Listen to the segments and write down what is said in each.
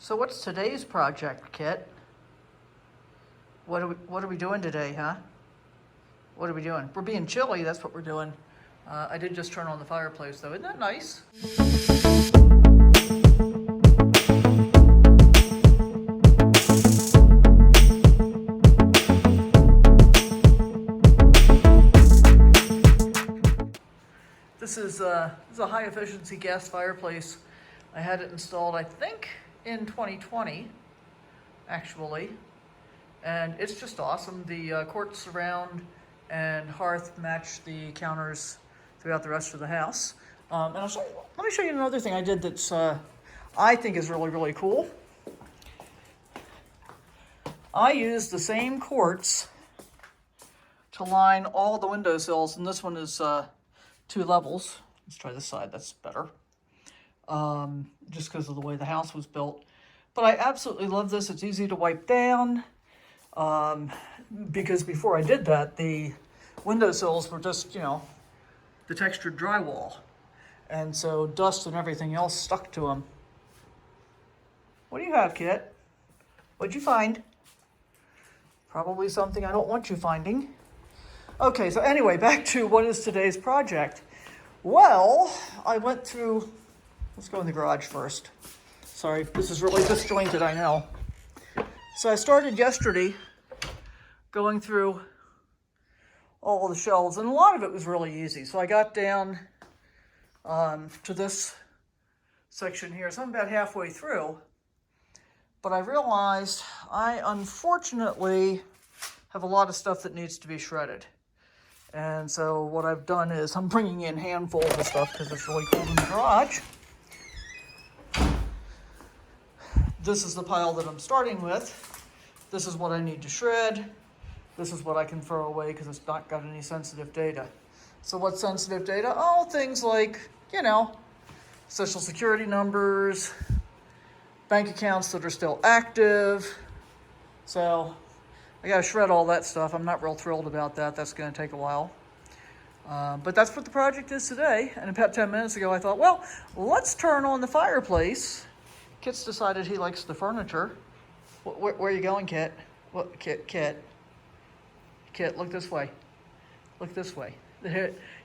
So what's today's project, Kit? What are we doing today, huh? What are we doing? We're being chilly, that's what we're doing. I did just turn on the fireplace though, isn't that nice? This is a high efficiency gas fireplace. I had it installed, I think, in 2020, actually. And it's just awesome. The quartz surround and hearth match the counters throughout the rest of the house. And let me show you another thing I did that's I think is really, really cool. I used the same quartz to line all the windowsills, and this one is 2 levels. Let's try this side, that's better. Just because of the way the house was built. But I absolutely love this. It's easy to wipe down. Because before I did that, the windowsills were just, the textured drywall. And so dust and everything else stuck to them. What do you have, Kit? What'd you find? Probably something I don't want you finding. Okay, so anyway, back to what is today's project. Well, I went through, let's go in the garage first. Sorry, this is really disjointed, I know. So I started yesterday going through all the shelves, and a lot of it was really easy. So I got down to this section here, so I'm about halfway through. But I realized I unfortunately have a lot of stuff that needs to be shredded. And so what I've done is I'm bringing in handfuls of stuff because it's really cold in the garage. This is the pile that I'm starting with. This is what I need to shred. This is what I can throw away because it's not got any sensitive data. So what's sensitive data? Oh, things like, social security numbers, bank accounts that are still active. So I gotta shred all that stuff. I'm not real thrilled about that. That's gonna take a while. But that's what the project is today. And about 10 minutes ago, I thought, well, let's turn on the fireplace. Kit's decided he likes the furniture. Where are you going, Kit? What, Kit, look this way. Look this way.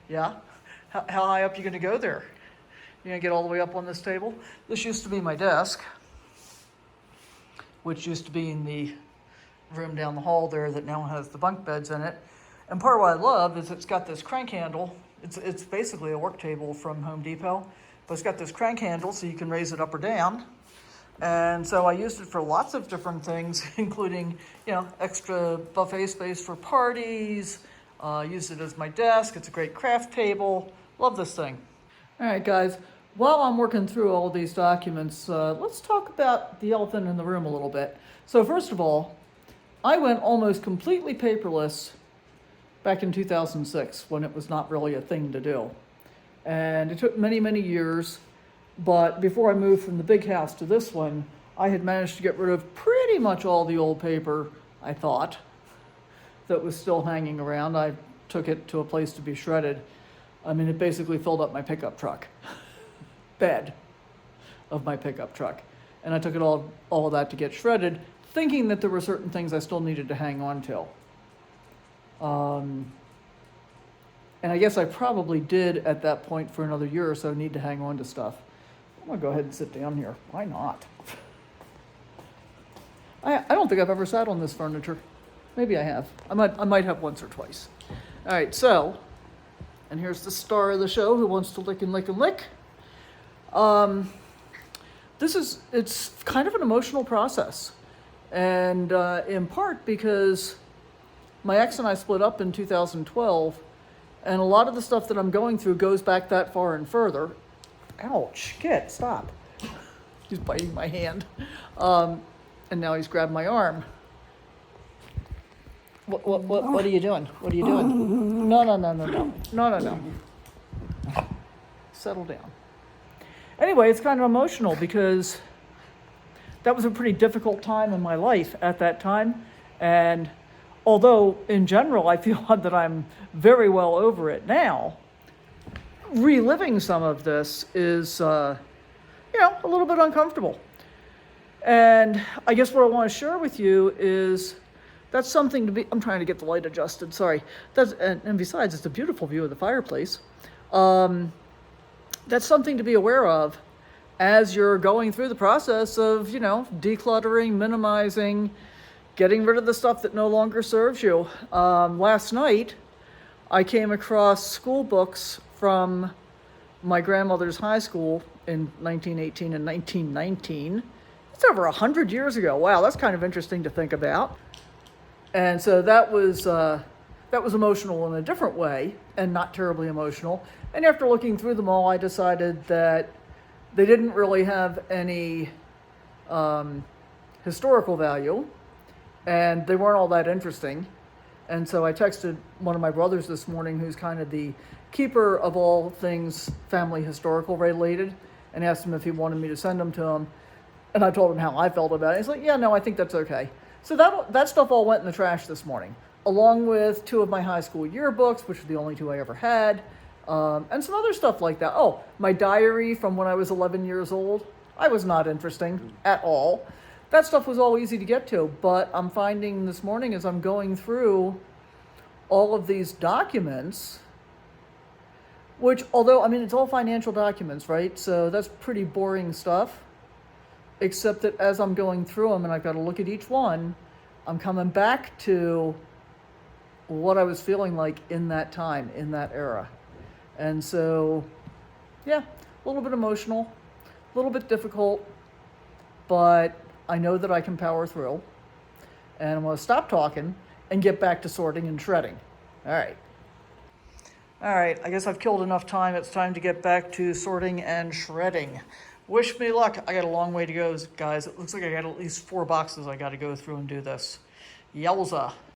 Yeah? How high up are you gonna go there? You gonna get all the way up on this table? This used to be my desk, which used to be in the room down the hall there that now has the bunk beds in it. And part of what I love is it's got this crank handle. It's basically a work table from Home Depot, but it's got this crank handle so you can raise it up or down. And so I used it for lots of different things, including, extra buffet space for parties. Used it as my desk. It's a great craft table. Love this thing. All right, guys. While I'm working through all these documents, let's talk about the elephant in the room a little bit. So first of all, I went almost completely paperless back in 2006 when it was not really a thing to do. And it took many, many years. But before I moved from the big house to this one, I had managed to get rid of pretty much all the old paper, I thought, that was still hanging around. I took it to a place to be shredded. I mean, it basically filled up my pickup truck, bed of my pickup truck. And I took it all of that to get shredded, thinking that there were certain things I still needed to hang on to. And I guess I probably did at that point for another year or so need to hang on to stuff. I'm gonna go ahead and sit down here. Why not? I don't think I've ever sat on this furniture. Maybe I have. I might have once or twice. All right, so, and here's the star of the show who wants to lick and lick and lick. It's kind of an emotional process. And in part because my ex and I split up in 2012, and a lot of the stuff that I'm going through goes back that far and further. Ouch, Kit, stop. He's biting my hand. And now he's grabbed my arm. What are you doing? What are you doing? No. Settle down. Anyway, it's kind of emotional because that was a pretty difficult time in my life at that time. And although in general I feel that I'm very well over it now, reliving some of this is, a little bit uncomfortable. And I guess what I want to share with you is that's something to be, I'm trying to get the light adjusted, sorry. And besides, it's a beautiful view of the fireplace. That's something to be aware of as you're going through the process of, decluttering, minimizing, getting rid of the stuff that no longer serves you. Last night, I came across school books from my grandmother's high school in 1918 and 1919. It's over 100 years ago. Wow, that's kind of interesting to think about. And so that was emotional in a different way and not terribly emotional. And after looking through them all, I decided that they didn't really have any historical value, and they weren't all that interesting. And so I texted one of my brothers this morning, who's kind of the keeper of all things family historical related, and asked him if he wanted me to send them to him. And I told him how I felt about it. He's like, yeah, no, I think that's okay. So that stuff all went in the trash this morning, along with 2 of my high school yearbooks, which are the only 2 I ever had, and some other stuff like that. Oh, my diary from when I was 11 years old. I was not interesting at all. That stuff was all easy to get to, but I'm finding this morning as I'm going through all of these documents, which, although, it's all financial documents, right? So that's pretty boring stuff. Except that as I'm going through them and I've got to look at each one, I'm coming back to what I was feeling like in that time, in that era. And so, yeah, a little bit emotional, a little bit difficult, but I know that I can power through. And I'm going to stop talking and get back to sorting and shredding. All right. All right, I guess I've killed enough time. It's time to get back to sorting and shredding. Wish me luck. I got a long way to go, guys. It looks like I got at least 4 boxes I got to go through and do this. Yowza.